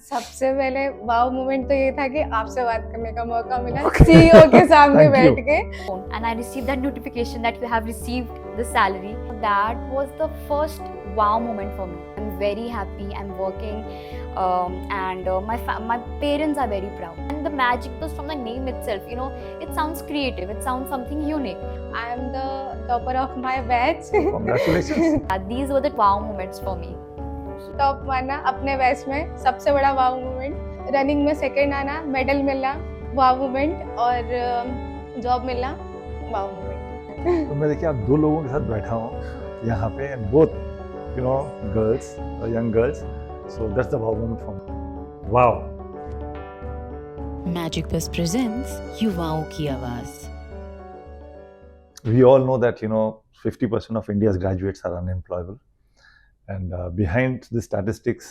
सबसे पहले वाव मोमेंट तो ये था कि आपसे बात करने का मौका मिला सीईओ के सामने Thank you. बैठ के। And I received that notification that you have received the salary. That was the first wow moment for me. I'm very happy. I'm working, and my parents are very proud. And the magic was from the name itself. You know, it sounds creative. It sounds something unique. I am the topper of my batch. Congratulations. These were the wow moments for me. Top माना अपने batch में सबसे बड़ा वाव moment, running में second आना, medal मिलना वाव moment, और job मिलना वाव मोमेंट। तो मैं देखिए आप दो लोगों के साथ बैठा हूँ यहाँ पे, both you know girls, young girls, so that's the wow moment for me. Wow. Magic बस प्रेजेंट्स युवाओं की आवाज। We all know that 50% of India's graduates are unemployable, and behind the statistics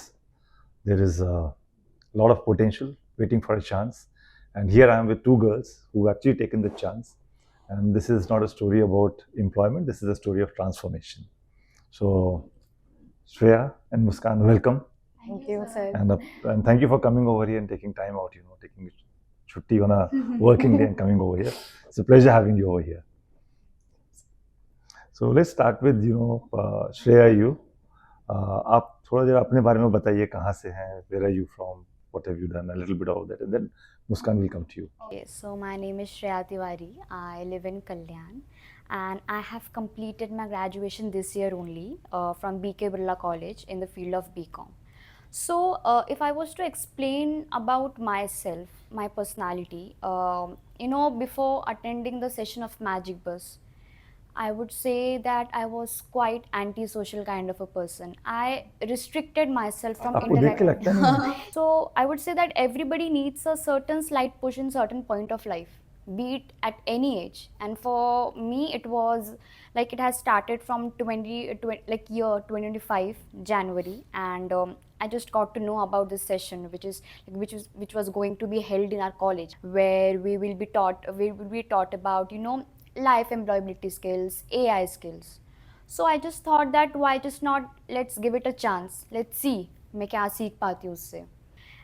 there is a lot of potential waiting for a chance. And here I am with two girls who have actually taken the chance, and this is not a story about employment, this is a story of transformation. So Shreya and Muskan, welcome. Thank you, sir. And thank you for coming over here and taking time out, taking chutti on a working day and coming over here. It's a pleasure having you over here. So let's start with Shreya, you. आप थोड़ा जरा अपने बारे में बताइए, कहाँ से हैं, where are you from, what have you done, a little bit of that, and then Muskan will come to you. Okay, so my name is Shreya Tiwari. I live in Kalyan, and I have completed my graduation this year only from BK Birla College in the field of BCom. So if I was to explain about myself, my personality, before attending the session of Magic Bus, I would say that I was quite antisocial kind of a person. I restricted myself from आपको देख के लगता नहीं है? So I would say that everybody needs a certain slight push in certain point of life, be it at any age. And for me, it was like it has started from year 2025 January, and I just got to know about this session, which was going to be held in our college, where we will be taught about life employability skills, AI skills. So I just thought that why just not, let's give it a chance. Let's see मैं क्या सीख पाती हूँ उससे.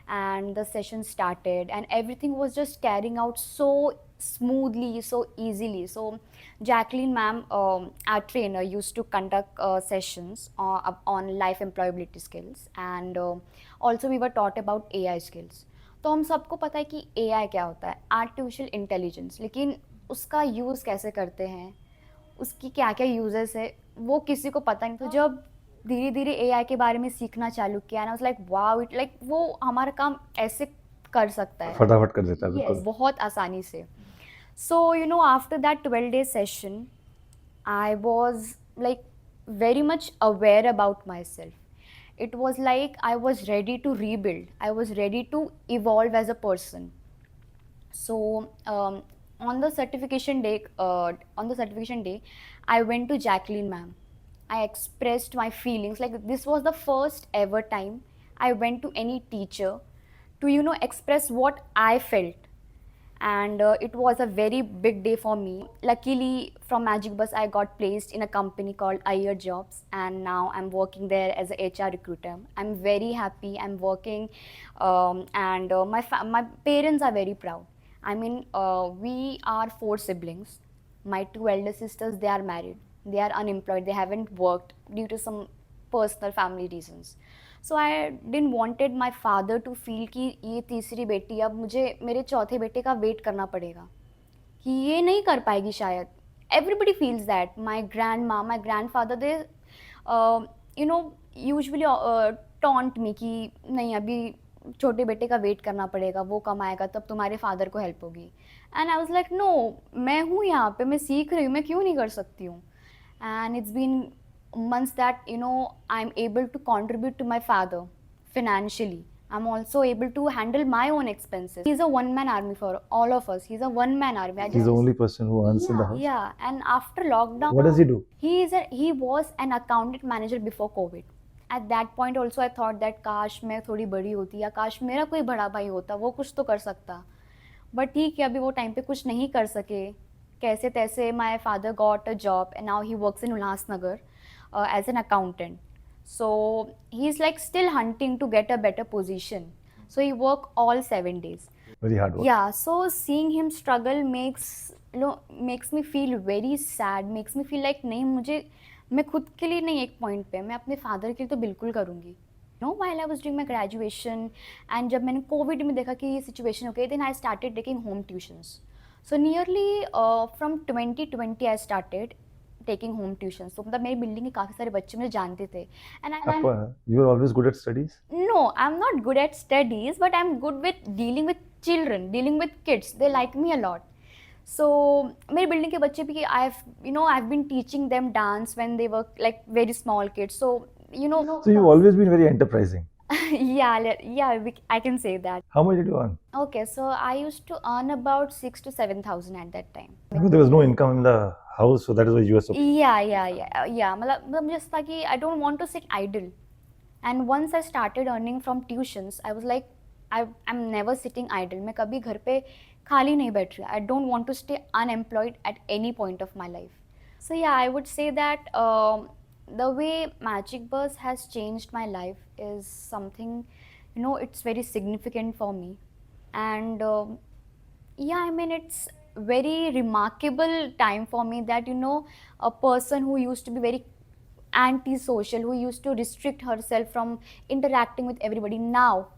And the session started, and everything was just carrying out so smoothly, so easily. So Jacqueline ma'am, our trainer, used to conduct sessions on life employability skills, and also we were taught about AI skills. तो हम सबको पता है कि AI क्या होता है, artificial intelligence, लेकिन उसका यूज़ कैसे करते हैं, उसकी क्या क्या यूजेस है, वो किसी को पता नहीं. तो जब धीरे धीरे AI के बारे में सीखना चालू किया ना, लाइक वाओ, इट लाइक वो हमारा काम ऐसे कर सकता है, फटाफट कर देता है yes, बिल्कुल। बहुत आसानी से. So after that 12-day session, I was like very much aware about myself. It was like I was ready to rebuild. I was ready to evolve as a person. So on the certification day, I went to Jacqueline ma'am. I expressed my feelings. Like, this was the first ever time I went to any teacher to express what I felt. And it was a very big day for me. Luckily, from Magic Bus, I got placed in a company called Iyer Jobs, and now I'm working there as a HR recruiter. I'm very happy. I'm working, and my parents are very proud. I mean, we are 4 siblings. My 2 elder sisters, they are married. They are unemployed. They haven't worked due to some personal family reasons. So I didn't wanted my father to feel कि ये तीसरी बेटी, अब मुझे मेरे चौथे बेटे का वेट करना पड़ेगा, कि ये नहीं कर पाएगी शायद. Everybody feels that. My grandma, my grandfather, they usually taunt me कि नहीं, अभी छोटे बेटे का वेट करना पड़ेगा, वो कमाएगा तब तुम्हारे फादर को हेल्प होगी. And I was like no, मैं हूँ यहाँ पे, मैं सीख रही हूँ, मैं क्यों नहीं कर सकती हूँ. And it's been months that I'm able to contribute to my father financially. I'm also able to handle my own expenses. He's a one-man army for all of us. He's a one-man army. He's the only person who earns in the house. Yeah, and after lockdown, What does he do? He was an accountant manager before COVID. At that point also I thought that काश मैं थोड़ी बड़ी होती, या काश मेरा कोई बड़ा भाई होता, वो कुछ तो कर सकता. But ठीक है, अभी वो टाइम पे कुछ नहीं कर सके. कैसे तैसे my father got a job, and now he works in Ulhasnagar as an accountant. So he's like still hunting to get a better position. So he work all 7 days. Very hard work. Yeah, so seeing him struggle makes me feel very sad, makes me feel like नहीं मुझे मैं खुद के लिए नहीं एक point पे मैं अपने फादर के लिए तो बिल्कुल करूँगी. While I was doing my graduation and जब मैंने कोविड में देखा कि ये सिचुएशन हो गई, then I started taking home tuitions. So nearly from 2020 I started taking home tuitions. So मतलब मेरी बिल्डिंग के काफ़ी सारे बच्चे मुझे जानते थे. And You were always good at studies? no, I'm not good at studies, but I'm good with dealing with children, dealing with kids. They like me a lot. So मेरी बिल्डिंग के बच्चे भी I've been teaching them dance when they were like very small kids. So So you've always been very enterprising. I can say that. How much did you earn? Okay, so I used to earn about 6,000 to 7,000 at that time. Because there was no income in the house, so that is why you were so. Yeah. मतलब मुझे ऐसा था कि I don't want to sit idle. And once I started earning from tuitions, I was like, I'm never sitting idle. मैं कभी घर पे खाली नहीं बैठ रही. I don't want to stay unemployed at any point of my life. So yeah, I would say that the way Magic Bus has changed my life is something, it's very significant for me. And I mean, it's very remarkable time for me that, a person who used to be very anti-social, who used to restrict herself from interacting with everybody, now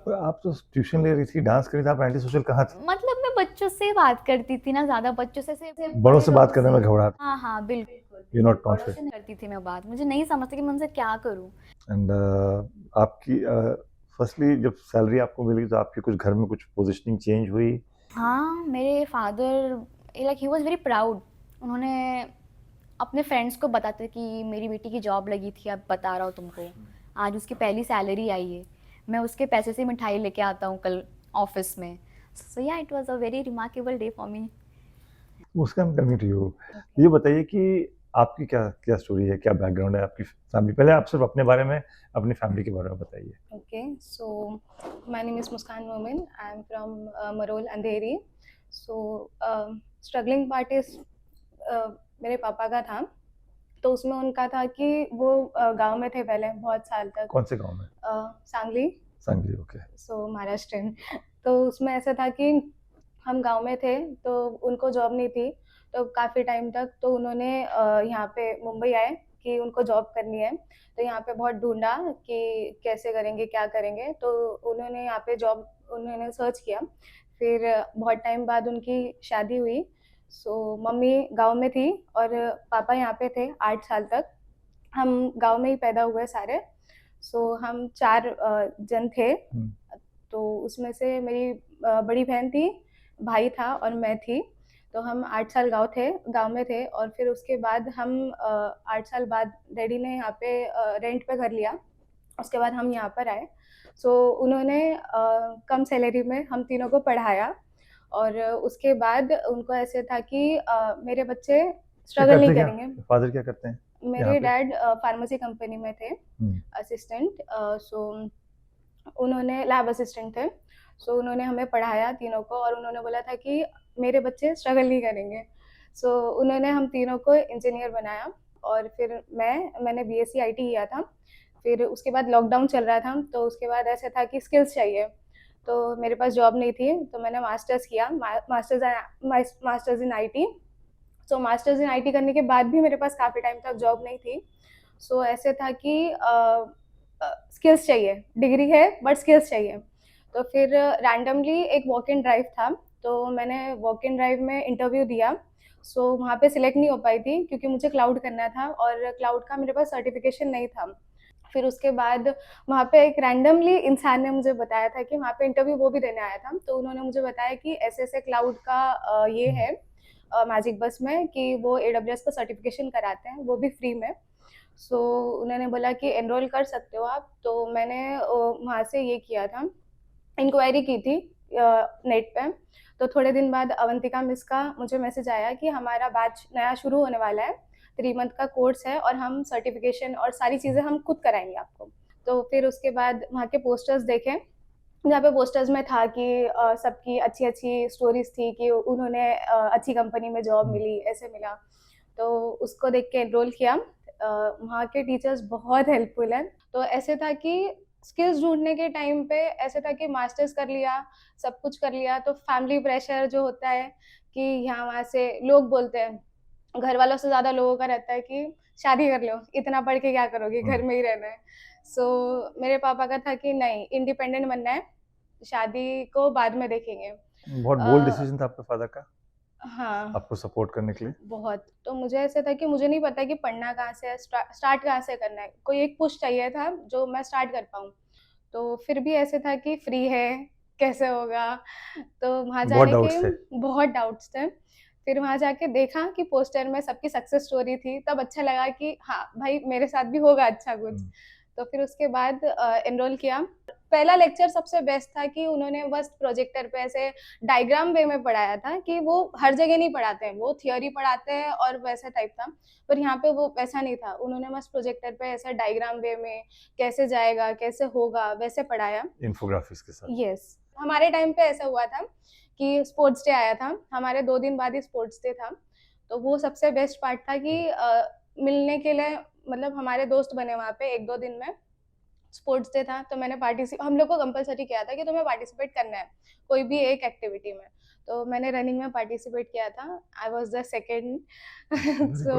आप तो tuition ले रही थी, dance कर रही थी, आप anti social कहाँ थे? मतलब मैं बच्चों से बात करती थी ना, ज्यादा बच्चों से बड़ों से बात करने में घबराहट. हाँ बिल्कुल. You're not बड़ों confident. से नहीं करती थी मैं बात, मुझे नहीं समझती कि मैं उनसे क्या करूँ. And आपकी फर्स्टली जब सैलरी आपको मिली तो आपके कुछ घर में कुछ पोजीशनिंग चेंज हुई? हाँ, मेरे father like he was very proud. उन्होंने अपने फ्रेंड्स को बताते कि मेरी बेटी की जॉब लगी थी, अब बता रहा हूँ तुमको, आज उसकी पहली सैलरी आई है, मैं उसके पैसे से मिठाई लेके आता हूँ कल ऑफिस में. So yeah it was a very remarkable day for me. Muskan, coming to you, ये बताइए कि आपकी क्या स्टोरी है, क्या बैकग्राउंड है आपकी फैमिली? पहले आप सिर्फ अपने बारे में, अपनी फैमिली के बारे में बताइए. Okay, so my name is Muskan Momin. I am from Marol, Andheri. So struggling part is मेरे पापा का था, तो उसमें उनका था कि वो गांव में थे पहले बहुत साल तक. कौन से गांव में? सांगली. सांगली, ओके. सो महाराष्ट्र. तो उसमें ऐसा था कि हम गांव में थे, तो उनको जॉब नहीं थी, तो काफ़ी टाइम तक तो उन्होंने यहाँ पे मुंबई आए कि उनको जॉब करनी है, तो यहाँ पे बहुत ढूंढा कि कैसे करेंगे, क्या करेंगे, तो उन्होंने यहाँ पे जॉब उन्होंने सर्च किया. फिर बहुत टाइम बाद उनकी शादी हुई. सो मम्मी गांव में थी और पापा यहाँ पे थे 8 साल तक. हम गांव में ही पैदा हुए सारे. सो हम 4 जन थे. तो उसमें से मेरी बड़ी बहन थी, भाई था और मैं थी. तो हम 8 साल गांव में थे और फिर उसके बाद हम 8 साल बाद डैडी ने यहाँ पे रेंट पे घर लिया. उसके बाद हम यहाँ पर आए. सो उन्होंने कम सैलरी में हम तीनों को पढ़ाया और उसके बाद उनको ऐसे था कि मेरे बच्चे स्ट्रगल नहीं करेंगे. फादर क्या करते हैं? मेरे डैड फार्मेसी कंपनी में थे, असिस्टेंट. सो उन्होंने लैब असिस्टेंट थे. सो उन्होंने हमें पढ़ाया तीनों को और उन्होंने बोला था कि मेरे बच्चे स्ट्रगल नहीं करेंगे. सो उन्होंने हम तीनों को इंजीनियर बनाया और फिर मैंने BSc IT किया था. फिर उसके बाद लॉकडाउन चल रहा था, तो उसके बाद ऐसा था कि स्किल्स चाहिए, तो मेरे पास जॉब नहीं थी, तो मैंने मास्टर्स किया, masters in IT. So masters in IT करने के बाद भी मेरे पास काफ़ी टाइम तक जॉब नहीं थी. सो ऐसे था कि स्किल्स चाहिए, डिग्री है बट स्किल्स चाहिए. तो फिर रैंडमली एक वॉक इन ड्राइव था, तो मैंने वॉक इन ड्राइव में इंटरव्यू दिया. सो वहाँ पे सिलेक्ट नहीं हो पाई थी क्योंकि मुझे क्लाउड करना था और क्लाउड का मेरे पास सर्टिफिकेशन नहीं था. फिर उसके बाद वहाँ पे एक रैंडमली इंसान ने मुझे बताया था कि वहाँ पे इंटरव्यू वो भी देने आया था, तो उन्होंने मुझे बताया कि ऐसे क्लाउड का ये है मैजिक बस में कि वो AWS का सर्टिफिकेशन कराते हैं, वो भी फ्री में. सो उन्होंने बोला कि एनरोल कर सकते हो आप. तो मैंने वहाँ से ये किया था, इंक्वायरी की थी नेट पे. तो थोड़े दिन बाद अवंतिका मिस का मुझे मैसेज आया कि हमारा बैच नया शुरू होने वाला है, 3 मंथ का कोर्स है और हम सर्टिफिकेशन और सारी चीज़ें हम खुद कराएंगे आपको. तो फिर उसके बाद वहाँ के पोस्टर्स देखे, जहाँ पे पोस्टर्स में था कि सबकी अच्छी स्टोरीज थी कि उन्होंने अच्छी कंपनी में जॉब मिली, ऐसे मिला. तो उसको देख के एनरोल किया. वहाँ के टीचर्स बहुत हेल्पफुल हैं. तो ऐसे था कि स्किल्स ढूँढने के टाइम पे ऐसा था कि मास्टर्स कर लिया, सब कुछ कर लिया, तो फैमिली प्रेशर जो होता है कि यहाँ-वहाँ से लोग बोलते हैं, घर वालों से ज़्यादा लोगों का रहता है कि शादी कर लो, इतना पढ़ के क्या करोगी, घर में ही रहना है। सो मेरे पापा का था कि नहीं, इंडिपेंडेंट बनना है, शादी को बाद में देखेंगे। बहुत बोल्ड डिसीजन था आपके फादर का हाँ। आपको सपोर्ट करने के लिए? बहुत। तो मुझे ऐसा था कि मुझे नहीं पता कि पढ़ना कहाँ से है, स्टार्ट कहाँ से करना है। कोई एक पुश चाहिए था जो मैं स्टार्ट कर पाऊँ। तो फिर भी ऐसे था कि फ्री है, कैसे होगा? तो वहाँ बहुत जाने डाउट्स थे। के बहुत डाउट्स थे। फिर वहाँ जाके देखा कि पोस्टर में सबकी सक्सेस स्टोरी थी, तब अच्छा लगा कि हाँ, भाई मेरे साथ भी होगा अच्छा कुछ। तो फिर उसके बाद एनरोल किया। पहला लेक्चर सबसे बेस्ट था कि उन्होंने बस प्रोजेक्टर पे ऐसे डायग्राम वे में पढ़ाया था कि वो हर जगह नहीं पढ़ाते हैं, वो थियोरी पढ़ाते हैं और वैसा टाइप था। पर यहाँ पे वो वैसा नहीं था, उन्होंने बस प्रोजेक्टर पे ऐसा डायग्राम वे में कैसे जाएगा, कैसे होगा, वैसे पढ़ाया। इन्फोग्राफिक्स के साथ। यस, हमारे टाइम पे ऐसा हुआ था कि स्पोर्ट्स डे आया था, हमारे 2 दिन बाद ही स्पोर्ट्स डे था। तो वो सबसे बेस्ट पार्ट था कि मिलने के लिए मतलब हमारे दोस्त बने वहाँ पे 1-2 दिन में। स्पोर्ट्स डे था तो मैंने हम लोग को कंपल्सरी किया था कि तुम्हें पार्टिसिपेट करना है, कोई भी एक एक्टिविटी में। तो मैंने रनिंग में पार्टिसिपेट किया था, आई वाज़ द सेकंड। सो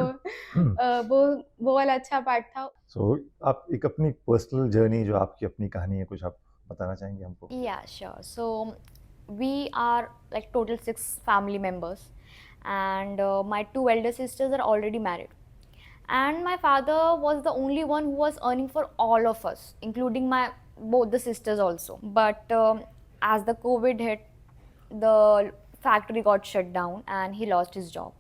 वो वाला अच्छा पार्ट था। सो आप एक अपनी पर्सनल जर्नी जो आपकी अपनी कहानी है, कुछ आप बताना चाहेंगे हमको? Yeah, sure. So we are like total 6 family members, and my 2 elder sisters are already married. And my father was the only one who was earning for all of us, including my both the sisters also. But as the COVID hit, the factory got shut down and he lost his job.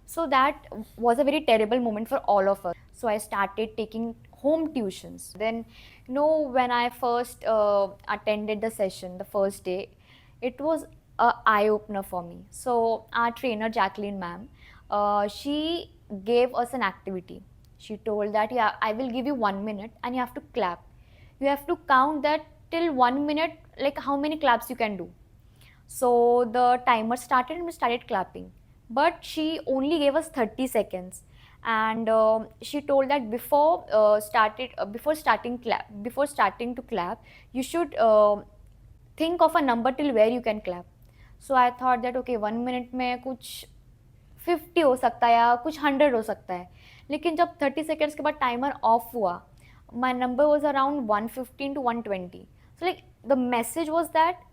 So that was a very terrible moment for all of us. So I started taking home tuitions. Then, when I first attended the session, the first day, it was a eye opener for me. So our trainer Jacqueline ma'am, she gave us an activity. She told that, yeah, I will give you 1 minute and you have to clap. You have to count that till 1 minute, like how many claps you can do. So the timer started and we started clapping. But she only gave us 30 seconds. And she told that before starting to clap, you should think of a number till where you can clap. So I thought that okay, 1 minute में कुछ 50 हो सकता है या कुछ 100 हो सकता है. लेकिन जब 30 seconds के बाद टाइमर ऑफ हुआ, my number was around 115 to 120. So like the message was that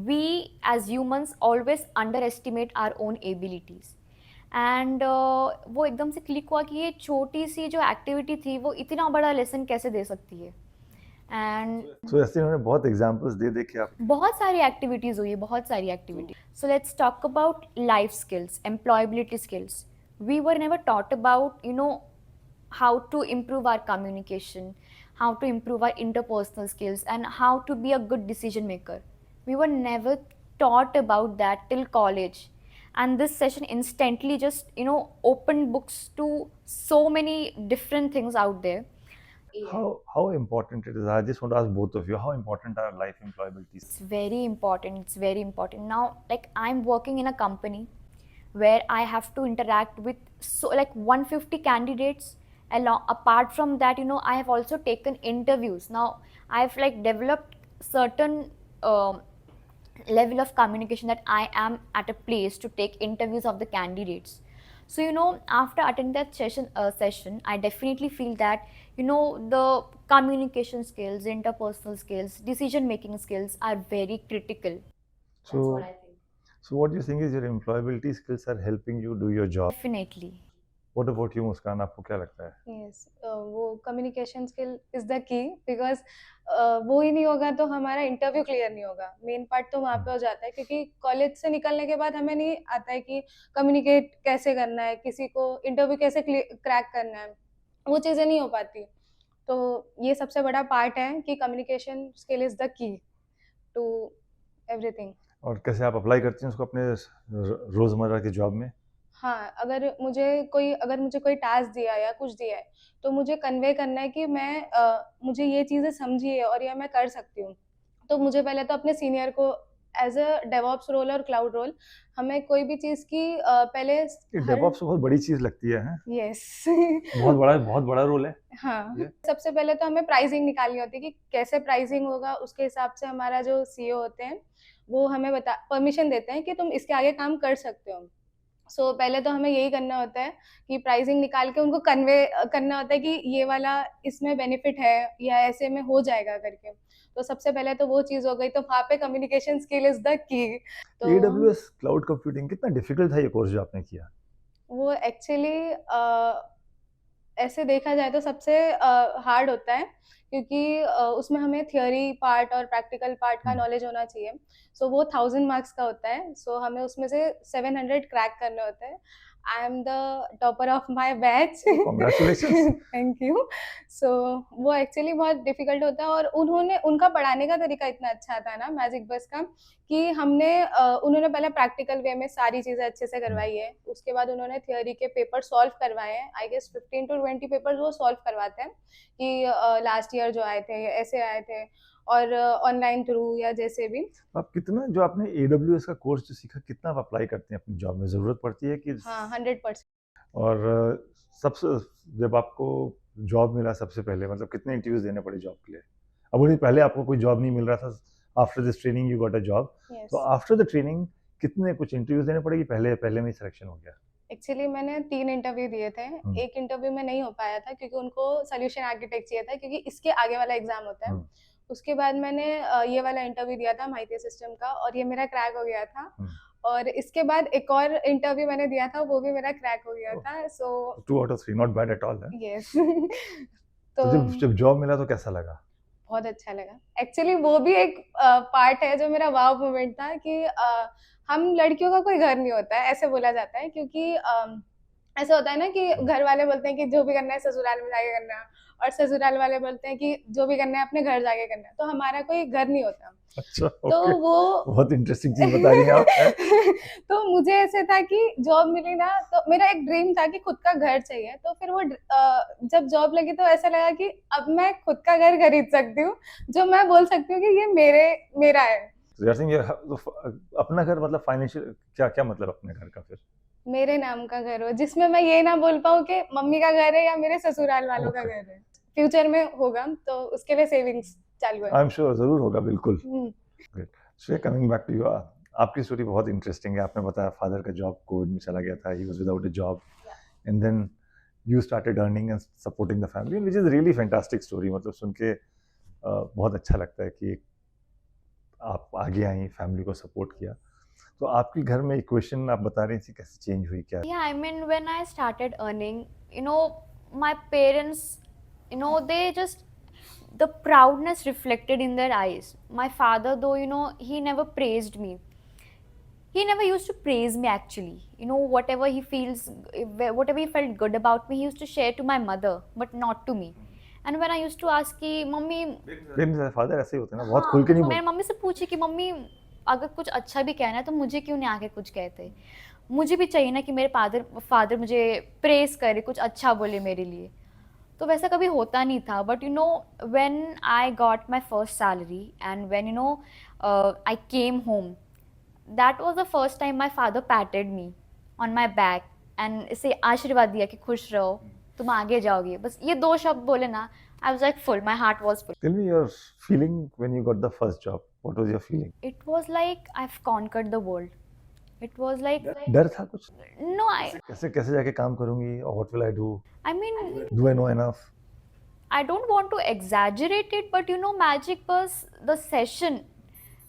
we as humans always underestimate our own abilities. And वो एकदम से क्लिक हुआ कि ये छोटी सी जो एक्टिविटी थी वो इतना बड़ा लेसन कैसे दे सकती है. एंड सो ऐसे उन्होंने बहुत एग्जांपल्स दे दे के आप बहुत सारी एक्टिविटीज़ हुई है, बहुत सारी activity. So let's talk about life skills, employability skills. We were never taught about how to improve our communication, how to improve our interpersonal skills, and how to be a good decision maker. We were never taught about that till college. And this session instantly just, opened books to so many different things out there. how important it is. I just want to ask both of you, how important are life employability? It's very important. It's very important. Now, like I'm working in a company where I have to interact with like 150 candidates. Apart from that, I have also taken interviews. Now, I've like developed certain level of communication that I am at a place to take interviews of the candidates. So after attending that session, I definitely feel that the communication skills, interpersonal skills, decision making skills are very critical. So That's what I think. so what do you think is your employability skills are helping you do your job? Definitely. What about you, मुस्कान? आपको क्या लगता है? Yes, वो communication skill is the की, because वो ही नहीं होगा तो हमारा इंटरव्यू क्लियर नहीं होगा. मेन पार्ट तो वहाँ पे हो जाता है क्योंकि कॉलेज से निकलने के बाद हमें नहीं आता है कि कम्युनिकेट कैसे करना है, किसी को इंटरव्यू कैसे क्रैक करना है, वो चीज़ें नहीं हो पाती. तो ये सबसे बड़ा पार्ट है कि communication skill is the key to everything. और कैसे आप अप्लाई करती हैं उसको अपने रोजमर्रा के जॉब में? हाँ, अगर मुझे कोई टास्क दिया या कुछ दिया है तो मुझे कन्वे करना है कि मुझे ये चीज़ें समझी है और ये मैं कर सकती हूँ. तो मुझे पहले तो अपने सीनियर को एज अ डेवऑप्स रोल और क्लाउड रोल हमें कोई भी चीज़ की पहले डेवऑप्स बहुत बड़ी चीज लगती है, यस बहुत बड़ा रोल है हाँ ये। सबसे पहले तो हमें प्राइसिंग निकालनी होती है कि कैसे प्राइसिंग होगा, उसके हिसाब से हमारा जो सीईओ होते हैं वो हमें परमिशन देते हैं कि तुम इसके आगे काम कर सकते हो। सो पहले तो हमें यही करना होता है कि प्राइसिंग निकाल के उनको कन्वे करना होता है कि ये वाला इसमें बेनिफिट है या ऐसे में हो जाएगा करके। तो सबसे पहले तो वो चीज़ हो गई, तो वहाँ पे कम्युनिकेशन स्किल इज द की। तो AWS क्लाउड कंप्यूटिंग कितना डिफिकल्ट था ये कोर्स जो आपने किया? वो एक्चुअली ऐसे देखा जाए तो सबसे हार्ड होता है क्योंकि उसमें हमें थियोरी पार्ट और प्रैक्टिकल पार्ट का नॉलेज होना चाहिए। सो वो 1000 मार्क्स का होता है। सो हमें उसमें से 700 क्रैक करने होते हैं। I am the topper of my batch. Congratulations. Thank you. So वो एक्चुअली बहुत डिफिकल्ट होता है और उनका पढ़ाने का तरीका इतना अच्छा था ना मैजिक बस का कि उन्होंने पहले प्रैक्टिकल वे में सारी चीज़ें अच्छे से करवाई है। उसके बाद उन्होंने थियोरी के पेपर सॉल्व करवाए हैं। आई गेस 15 to 20 पेपर्स वो सॉल्व करवाते हैं कि लास्ट ईयर जो आए थे ऐसे आए थे और ऑनलाइन थ्रू या जैसे भी। आप कितना जो आपने AWS का कोर्स जो सीखा कितना आप अप्लाई करते हैं अपनी जॉब में? ज़रूरत पड़ती है कि हाँ 100%। और सबसे जब आपको जॉब मिला सबसे पहले मतलब कितने इंटरव्यूज देने पड़े जॉब के लिए? अब उन्हें पहले आपको कोई जॉब नहीं मिल रहा था, after this training you got a job, yes तो आफ्टर द ट्रेनिंग कितने कुछ इंटरव्यूज देने पड़े कि पहले में ही सिलेक्शन हो गया? एक्चुअली मैंने 3 इंटरव्यू दिए थे। एक इंटरव्यू में नहीं हो पाया था क्योंकि उनको सोल्यूशन आर्किटेक्ट चाहिए था क्योंकि इसके आगे वाला एग्जाम होता है। उसके बाद मैंने ये वाला इंटरव्यू दिया था माहिती सिस्टम का और ये मेरा क्रैक हो गया था। और इसके बाद एक और इंटरव्यू मैंने दिया था वो भी मेरा क्रैक हो गया था। सो 2 out of 3 not bad at all है। यस तो तो जब जॉब मिला तो कैसा लगा? बहुत अच्छा लगा। एक्चुअली वो भी एक पार्ट है जो मेरा वाव मोमेंट था कि हम लड़कियों का कोई घर नहीं होता है ऐसे बोला जाता है क्योंकि ऐसा होता है ना कि घर वाले बोलते हैं कि जो भी करना है ससुराल में जाके करना है और ससुराल वाले बोलते हैं कि जो भी करना है अपने घर जाके करना है। तो हमारा कोई घर नहीं होता। अच्छा, तो ओके। वो बहुत इंटरेस्टिंग चीज बता रही हैं आप। तो मुझे ऐसे था कि जॉब मिली ना तो मेरा एक ड्रीम था कि खुद का घर चाहिए। तो फिर वो जब जॉब लगी तो ऐसा लगा कि अब मैं खुद का घर खरीद सकती हूँ जो मैं बोल सकती हूँ कि ये मेरा है। अपना घर मतलब फाइनेंशियल क्या मतलब अपने घर का? फिर मेरे नाम का घर हो जिसमें मैं ये ना बोल पाऊँ कि मम्मी का घर है या मेरे ससुराल वालों का घर है। फ्यूचर में होगा तो उसके लिए सेविंग्स चालू है। आई एम श्योर जरूर होगा, बिल्कुल। Great. So coming back to you, आपकी स्टोरी बहुत इंटरेस्टिंग है। आपने बताया फादर का जॉब कोविड में चला गया था, he was without a job and then you started earning and supporting the family, which is really fantastic story. मतलब सुन के बहुत अच्छा लगता है कि आप आगे आई, फैमिली को सपोर्ट किया। तो आपके घर में इक्वेशन आप बता रही थी कैसे चेंज हुई क्या? Yeah, I mean, when I started earning, my parents, they just, the proudness reflected in their eyes. My father, though, he never praised me. He never used to praise me actually. Whatever he felt good about me, he used to share to my mother, but not to me. And when I used to ask कि mummy father ऐसे ही होते हैं ना, बहुत खुल के नहीं मेरे मम्मी से पूछी कि मम्मी अगर कुछ अच्छा भी कहना है तो मुझे क्यों नहीं आके कुछ कहते? मुझे भी चाहिए ना कि मेरे फादर मुझे प्रेस करे, कुछ अच्छा बोले मेरे लिए। तो वैसा कभी होता नहीं था। But when I got my first salary and when I came home, that was the first time my father पैटेड me on my back and इसे आशीर्वाद दिया कि खुश रहो, तुम आगे जाओगे। बस ये 2 शब्द बोले ना, I was like full. My heart was full. Tell me your feeling when you got the first job. What was your feeling? It was like I've conquered the world. It was like डर था कुछ? no, कैसे जाके काम करूंगी और what will I do? I mean, Do I know enough? I don't want to exaggerate it, but Magic Bus, the session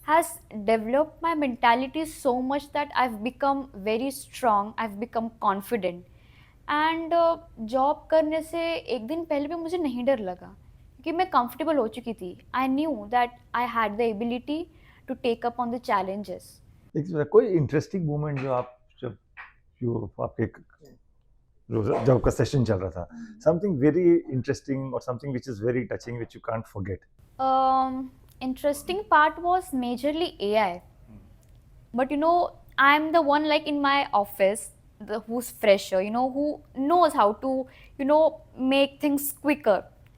has developed my mentality so much that I've become very strong. I've become confident. And job करने से एक दिन पहले भी मुझे नहीं डर लगा क्योंकि मैं कंफर्टेबल हो चुकी थी। I knew that I had the ability to take up on the challenges. कोई इंटरेस्टिंग मोमेंट जो आप आपके जब का सेशन चल रहा था, समथिंग वेरी इंटरेस्टिंग और something which is very touching which you can't forget? Interesting part was majorly AI, but I am the one like in my office who's fresher, who knows how to, make things quicker.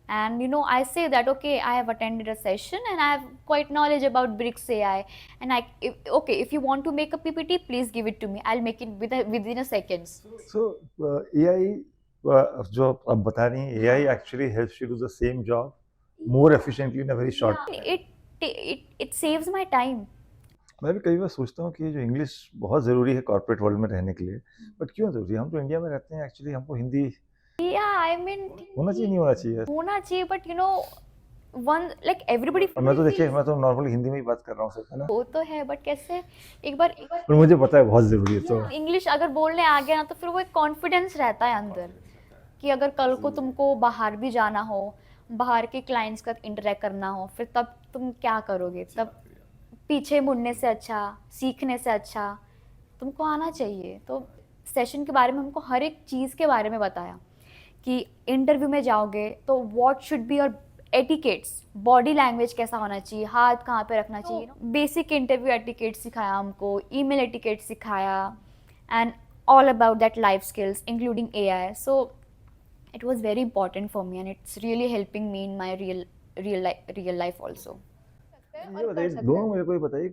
And I say that, okay, I have attended a session and I have quite knowledge about Bricks AI, and if you want to make a PPT, please give it to me, I'll make it within a seconds. So AI, जो आप बता रही हैं, AI actually helps you do the same job more efficiently in a very short time. It saves my time. मैं भी कई बार सोचता हूँ कि जो इंग्लिश बहुत ज़रूरी है कॉर्पोरेट वर्ल्ड में रहने के लिए, बट क्यों ज़रूरी है? हम तो इंडिया में रहते हैं, एक्चुअली हमको हिंदी Yeah, I mean, होना चाहिए, नहीं होना चाहिए? होना चाहिए, but one, like everybody और मैं तो देखिए, मैं तो नॉर्मली हिंदी में ही बात कर रहा हूँ सिर्फ, है ना? वो तो है, बट कैसे एक बार पर मुझे पता है बहुत ज़रूरी है, तो इंग्लिश अगर बोलने आ गया ना, तो फिर वो एक कॉन्फिडेंस रहता है अंदर कि अगर कल को तुमको बाहर भी जाना हो, बाहर के क्लाइंट्स का इंटरेक्ट करना हो, फिर तब तुम क्या करोगे? तब पीछे मुड़ने से अच्छा, सीखने से अच्छा तुमको आना चाहिए। तो सेशन के बारे में हमको हर एक चीज़ के बारे में बताया कि इंटरव्यू में जाओगे तो what should be your etiquettes, body language कैसा होना चाहिए, हाथ कहाँ पे रखना चाहिए, बेसिक इंटरव्यू एटिकेट सिखाया हमको, ईमेल एटिकेट सिखाया, and all about that life skills including AI. So it was very important for me, and it's really helping me in my real life also. ये बताइए, दोनों मेरे को ये बताइए,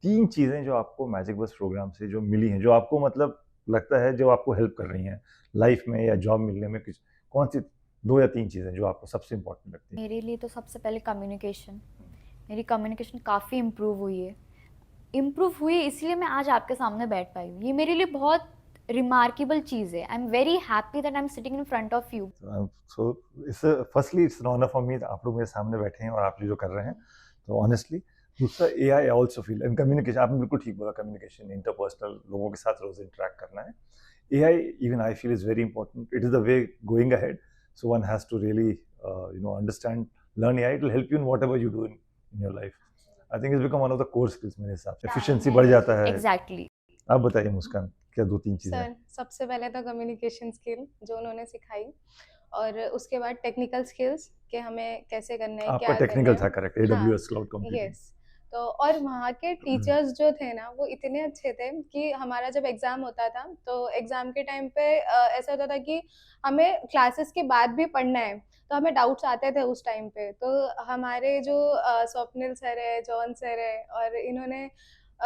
3 चीज़ें जो आपको मैजिक बस प्रोग्राम से जो मिली हैं, जो आपको मतलब लगता है जो आपको हेल्प कर रही हैं लाइफ में या जॉब मिलने में, कुछ कौन सी 2 या 3 चीज़ें जो आपको सबसे इम्पोर्टेंट लगती हैं? मेरे लिए तो सबसे पहले कम्युनिकेशन, मेरी कम्युनिकेशन काफ़ी इम्प्रूव हुई है इसलिए मैं आज आपके सामने बैठ पाई हूँ। ये मेरे लिए बहुत रिमार्केबल चीज़ है। I am very happy that I am sitting in front of you. So firstly it's an honour for me, आप लोग मेरे सामने बैठे हैं और आप जो कर रहे हैं, तो ऑनेस्टली। दूसरा, AI I also feel, and communication, आपने बिल्कुल ठीक बोला, कम्युनिकेशन, इंटरपर्सनल, लोगों के साथ रोज इंटरेक्ट करना है। AI, even I feel, is very important. It is the way going ahead. So one has to really, understand, learn AI. It will help you in whatever you do in your life. I think it's become one of the core skills मेरे हिसाब से। Efficiency बढ़ जाता है। Exactly. आप बताइए मुस्कान, क्या 2-3 चीजें? सर, सबसे पहले तो कम्युनिकेशन स्किल जो उन्होंने सिखाई, और उसके बाद टेक्निकल स्किल्स कि हमें कैसे करना है, आपका क्या टेक्निकल करना था, है। करेक्ट, हाँ, AWS क्लाउड कंप्यूटिंग। यस। तो और वहाँ के टीचर्स जो थे ना, वो इतने अच्छे थे कि हमारा जब एग्ज़ाम होता था, तो एग्ज़ाम के टाइम पे ऐसा होता था कि हमें क्लासेस के बाद भी पढ़ना है, तो हमें डाउट्स आते थे उस टाइम पे। तो हमारे जो स्वप्निल सर है, जॉन सर है, और इन्होंने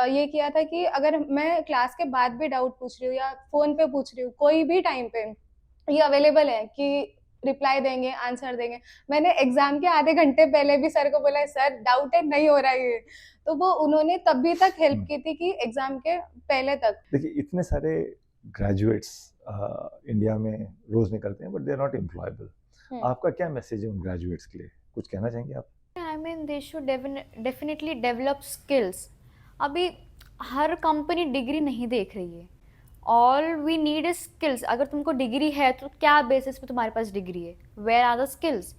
ये किया था कि अगर मैं क्लास के बाद भी डाउट पूछ रही हूँ या फ़ोन पे पूछ रही हूँ, कोई भी टाइम पे ये अवेलेबल है कि रिप्लाई देंगे, आंसर देंगे। मैंने एग्ज़ाम के आधे घंटे पहले भी सर को बोला, सर डाउट है, नहीं हो रहा है ये। तो वो उन्होंने तब भी तक हेल्प की थी कि एग्ज़ाम के पहले तक। देखिए, इतने सारे ग्रेजुएट्स इंडिया में रोज निकलते हैं, but they are not employable. आपका क्या मैसेज है उन ग्रेजुएट्स के लिए? कुछ कहना चाहेंगे आप? I mean they should definitely develop skills. अभी हर कंपनी डिग्री नहीं देख रही है, all we need is skills. अगर तुमको डिग्री है तो क्या बेसिस पे तुम्हारे पास डिग्री है? Where are the skills?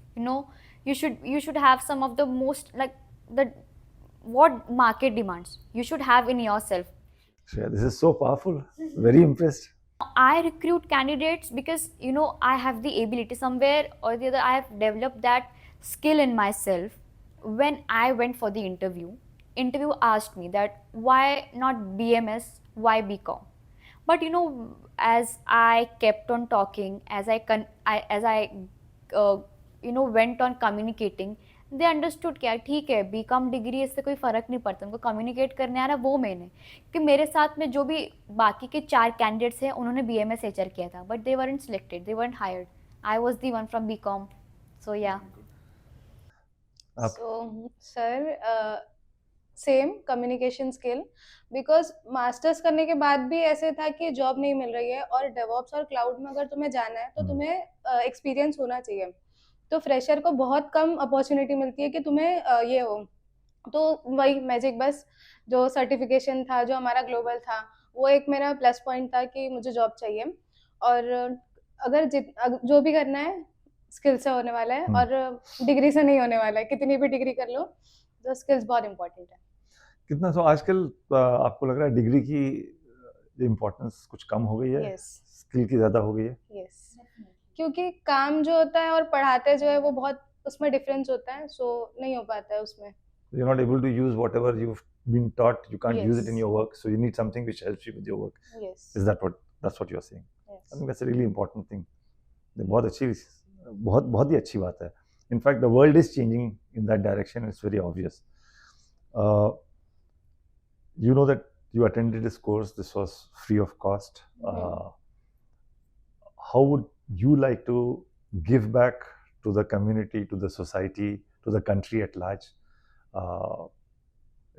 You should have some of the most, like the what market demands, you should have in yourself. Shreya, this is so powerful. Very impressed. I recruit candidates because I have the ability, somewhere or the other I have developed that skill in myself. When I went for the interview asked me that why not BMS, why BCom? But as I kept on talking, as I went on communicating, they understood क्या ठीक है, BCom degree, इससे कोई फ़र्क नहीं पड़ता, उनको communicate करने आ रहा वो मेन है। कि मेरे साथ में जो भी बाकी के 4 कैंडिडेट्स हैं, उन्होंने BMS HR किया था, but they weren't selected, they weren't hired. I was the one from BCom, सो या। So sir, same communication skill, because masters करने के बाद भी ऐसे था कि जॉब नहीं मिल रही है, और डेवऑप्स और क्लाउड में अगर तुम्हें जाना है तो तुम्हें एक्सपीरियंस होना चाहिए। तो फ्रेशर को बहुत कम अपॉर्चुनिटी मिलती है कि तुम्हें ये हो। तो वही मैजिक बस जो सर्टिफिकेशन था, जो हमारा ग्लोबल था, वो एक मेरा प्लस पॉइंट था कि मुझे जॉब चाहिए। और अगर जो भी करना है स्किल से होने वाला है, और डिग्री से नहीं होने वाला है। कितनी भी डिग्री कर लो, तो स्किल्स बहुत इंपॉर्टेंट है। कितना तो आजकल आपको लग रहा है डिग्री की इम्पोर्टेंस कुछ कम हो गई है? यस, स्किल की ज़्यादा हो गई है? यस, क्योंकि काम जो होता है और पढ़ाते जो है वो बहुत उसमें डिफरेंस होता है, सो नहीं हो पाता है उसमें। You're not able to use whatever you've been taught. You can't use it in Yes. your work, so you need something which helps you with your work. Yes, Is that's what you're saying? I yes. think that's a really important thing. बहुत बहुत ही अच्छी बात है। In fact, the world is changing in that direction. It's very obvious. You know that you attended this course. This was free of cost. How would you like to give back to the community, to the society, to the country at large?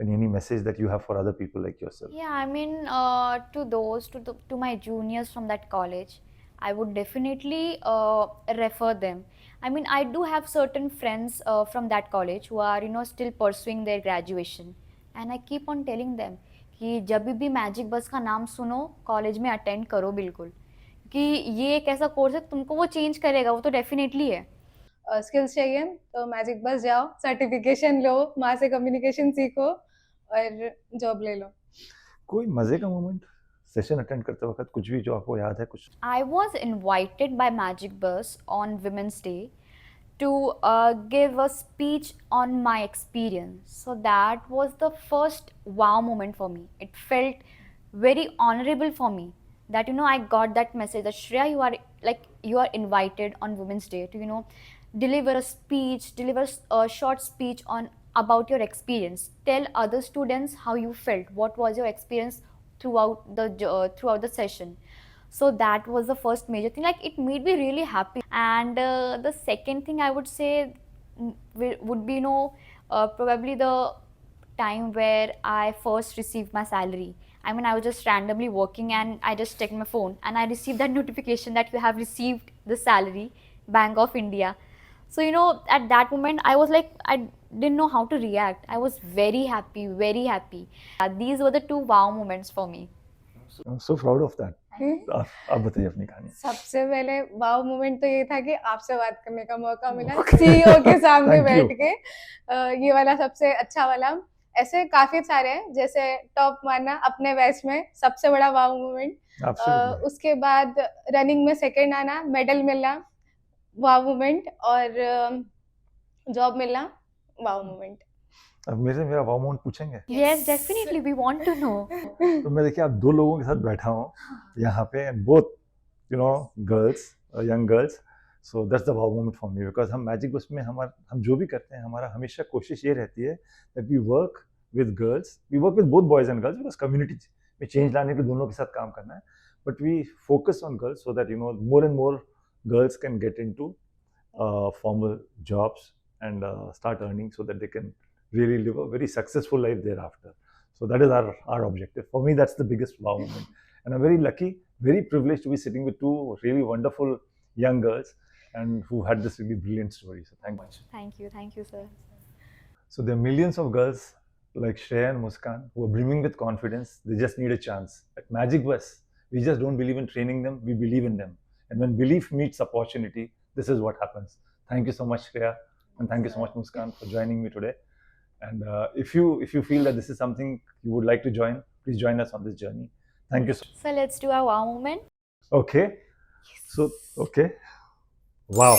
Any message that you have for other people like yourself? Yeah, I mean, to my juniors from that college, I would definitely refer them. I mean, I do have certain friends from that college who are, still pursuing their graduation, and I keep on telling them कि जब भी magic बस का नाम सुनो college में attend करो बिल्कुल, कि ये एक ऐसा कोर्स है तुमको वो चेंज करेगा, वो तो डेफिनेटली है. स्किल्स चाहिए तो मैजिक बस जाओ, सर्टिफिकेशन लो, वहाँ से कम्युनिकेशन सीखो और जॉब ले लो. कोई मजे का मोमेंट सेशन अटेंड करते वक्त कुछ भी जो आपको याद है कुछ? I was invited by Magic Bus on Women's Day to give a speech on my experience. So that was the first wow moment for me. It felt very honorable for me that I got that message that Shreya, you are invited on Women's Day to deliver a speech, deliver a short speech on about your experience. Tell other students how you felt. What was your experience throughout the session? So that was the first major thing, like it made me really happy. And the second thing I would say would be probably the time where I first received my salary. I mean, I was just randomly working and I just checked my phone and I received that notification that you have received the salary, Bank of India. So at that moment I was like, I didn't know how to react. I was very happy, very happy. These were the two wow moments for me. I'm so proud of that. आप बताइए अपनी कहानी. सबसे पहले वाव moment तो ये था कि आपसे बात करने का मौका मिला सीईओ के सामने बैठ के. ये वाला सबसे अच्छा वाला. ऐसे काफी सारे हैं, जैसे टॉप मारना अपने बैच में सबसे बड़ा वाव मोमेंट. उसके बाद रनिंग में सेकंड आना, मेडल मिलना, वाव मोमेंट. और जॉब मिलना, वाव मोमेंट. अब मेरा वाव मोमेंट पूछेंगे? Yes, definitely, we want to know. तो मैं देखिए आप दो लोगों के साथ बैठा हूँ यहाँ पे, both girls, young girls. So that's the wow moment for me, because हम मैजिक बस में हम जो भी करते हैं, हमारा हमेशा कोशिश ये रहती है that we work with girls, we work with both boys and girls, because community में change लाने के दोनों के साथ काम करना है. But we focus on girls so that more and more girls can get into formal jobs and start earning, so that they can really live a very successful life thereafter. So that is our objective. For me, that's the biggest wow moment. And I'm very lucky, very privileged to be sitting with two really wonderful young girls and who had this really brilliant story. So thank you. Thank you, sir. So there are millions of girls like Shreya and Muskan who are brimming with confidence. They just need a chance. At Magic Bus, we just don't believe in training them, we believe in them. And when belief meets opportunity, this is what happens. Thank you so much, Shreya, and thank you so much, Muskan, for joining me today. And if you feel that this is something you would like to join, please join us on this journey. Thank you. So let's do our wow moment. Okay. So, okay. Wow.